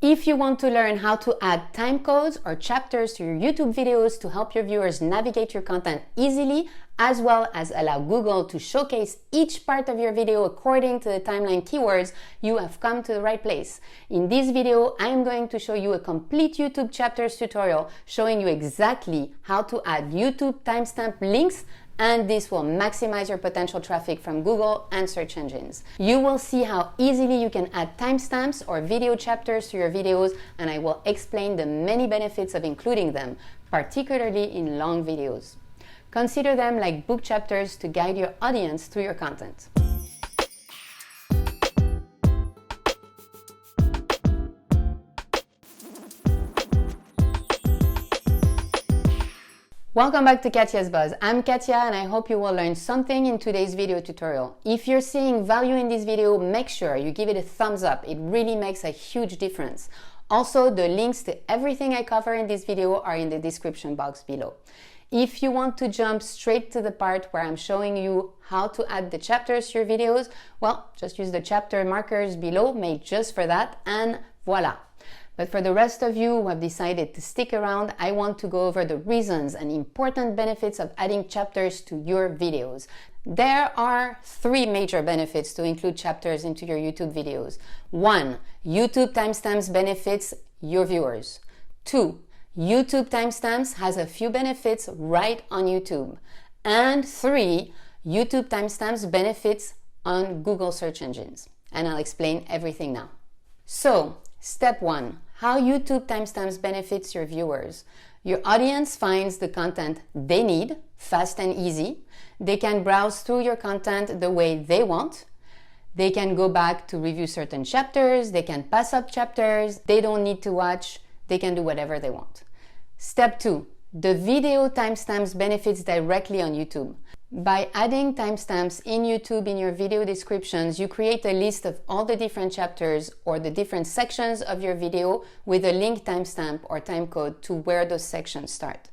If you want to learn how to add time codes or chapters to your YouTube videos to help your viewers navigate your content easily, as well as allow Google to showcase each part of your video according to the timeline keywords, you have come to the right place. In this video, I am going to show you a complete YouTube chapters tutorial showing you exactly how to add YouTube timestamp links, and this will maximize your potential traffic from Google and search engines. You will see how easily you can add timestamps or video chapters to your videos, and I will explain the many benefits of including them, particularly in long videos. Consider them like book chapters to guide your audience through your content. Welcome back to Katia's Buzz. I'm Katia and I hope you will learn something in today's video tutorial. If you're seeing value in this video, make sure you give it a thumbs up. It really makes a huge difference. Also, the links to everything I cover in this video are in the description box below. If you want to jump straight to the part where I'm showing you how to add the chapters to your videos, well, just use the chapter markers below made just for that, and voila. But for the rest of you who have decided to stick around, I want to go over the reasons and important benefits of adding chapters to your videos. There are 3 major benefits to include chapters into your YouTube videos. 1. YouTube timestamps benefits your viewers. 2. YouTube timestamps has a few benefits right on YouTube. And 3. YouTube timestamps benefits on Google search engines. And I'll explain everything now. So, step 1. How YouTube timestamps benefits your viewers. Your audience finds the content they need, fast and easy. They can browse through your content the way they want. They can go back to review certain chapters. They can pass up chapters. They don't need to watch. They can do whatever they want. Step 2. The video timestamps benefits directly on YouTube. By adding timestamps in YouTube in your video descriptions, you create a list of all the different chapters or the different sections of your video with a link timestamp or timecode to where those sections start.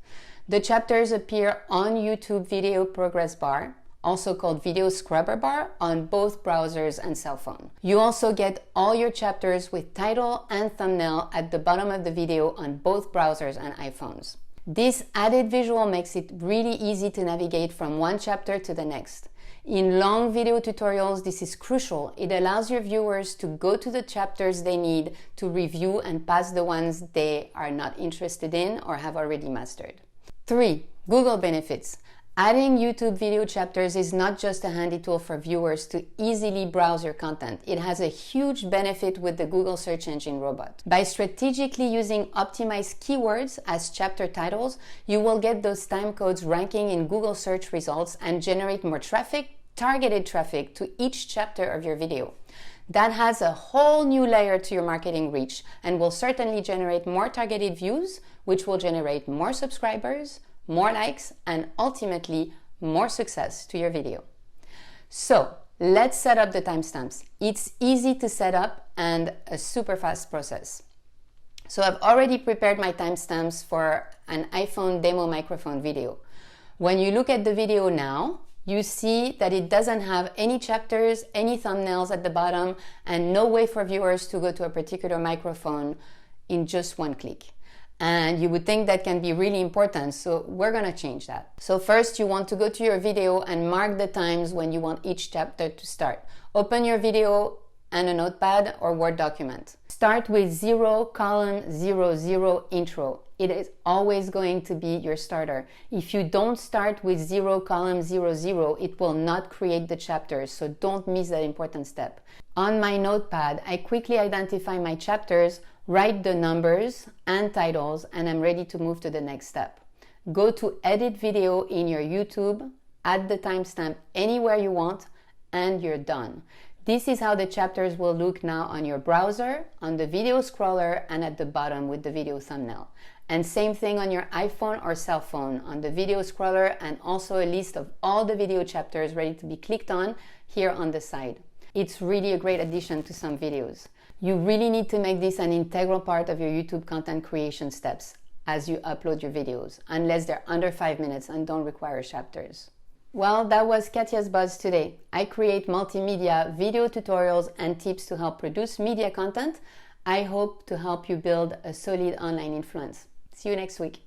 The chapters appear on YouTube Video Progress Bar, also called Video Scrubber Bar, on both browsers and cell phone. You also get all your chapters with title and thumbnail at the bottom of the video on both browsers and iPhones. This added visual makes it really easy to navigate from one chapter to the next. In long video tutorials, this is crucial. It allows your viewers to go to the chapters they need to review and pass the ones they are not interested in or have already mastered. 3. Google benefits. Adding YouTube video chapters is not just a handy tool for viewers to easily browse your content. It has a huge benefit with the Google search engine robot. By strategically using optimized keywords as chapter titles, you will get those time codes ranking in Google search results and generate more traffic, targeted traffic, to each chapter of your video. That has a whole new layer to your marketing reach and will certainly generate more targeted views, which will generate more subscribers, more likes, and ultimately more success to your video. So let's set up the timestamps. It's easy to set up and a super fast process. So I've already prepared my timestamps for an iPhone demo microphone video. When you look at the video now, you see that it doesn't have any chapters, any thumbnails at the bottom, and no way for viewers to go to a particular microphone in just one click. And you would think that can be really important, so we're gonna change that. So first, you want to go to your video and mark the times when you want each chapter to start. Open your video and a notepad or Word document. Start with 0, column 00 intro. It is always going to be your starter. If you don't start with 0, column 00, it will not create the chapters, so don't miss that important step. On my notepad, I quickly identify my chapters, write the numbers and titles, and I'm ready to move to the next step. Go to Edit Video in your YouTube, add the timestamp anywhere you want, and you're done. This is how the chapters will look now on your browser, on the video scroller, and at the bottom with the video thumbnail. And same thing on your iPhone or cell phone, on the video scroller, and also a list of all the video chapters ready to be clicked on here on the side. It's really a great addition to some videos. You really need to make this an integral part of your YouTube content creation steps as you upload your videos, unless they're under 5 minutes and don't require chapters. Well, that was Katia's Buzz today. I create multimedia video tutorials and tips to help produce media content. I hope to help you build a solid online influence. See you next week.